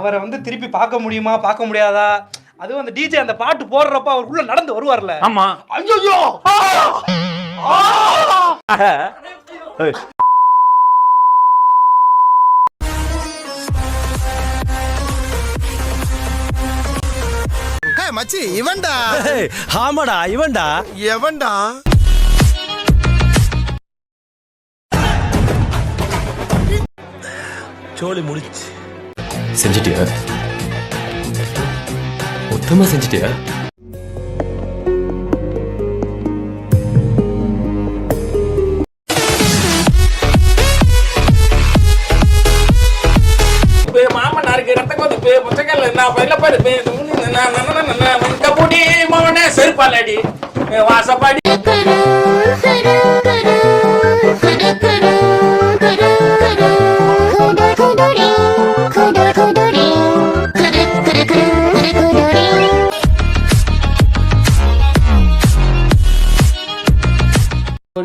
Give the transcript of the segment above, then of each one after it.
அவரை வந்து திருப்பி பார்க்க முடியுமா பார்க்க முடியாதா? அதுவும் அந்த டிஜே அந்த பாட்டு போடுறப்ப அவர் உள்ள நடந்து வருவார்ல. ஆமா. ஐயோ மச்சி இவன்டா. ஆமாடா இவன்டா. எவன்டா? சோலி முடிச்சு. செஞ்சிட்டியா? மொத்தமா செஞ்சிட்டியா? மாமனாருக்கு ரத்த கொதிப்பு புத்தகங்கள் நான் பயில பருப்பு கபூடி மவனே செருப்பாலடி வாசப்பாடி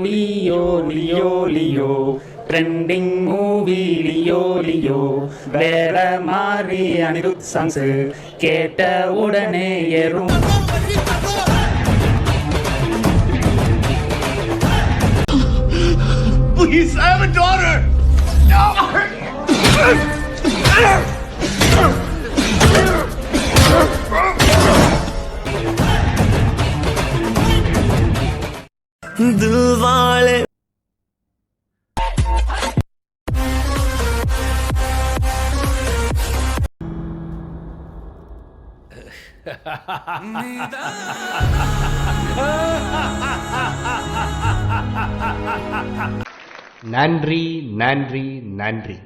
Leo Leo Leo trending movie Leo Leo வேற மாதிரி அனிருத் சாங்ஸ் கேட்ட உடனே ஏறும். Please, I have a daughter. Dilwale நன்றி நன்றி நன்றி.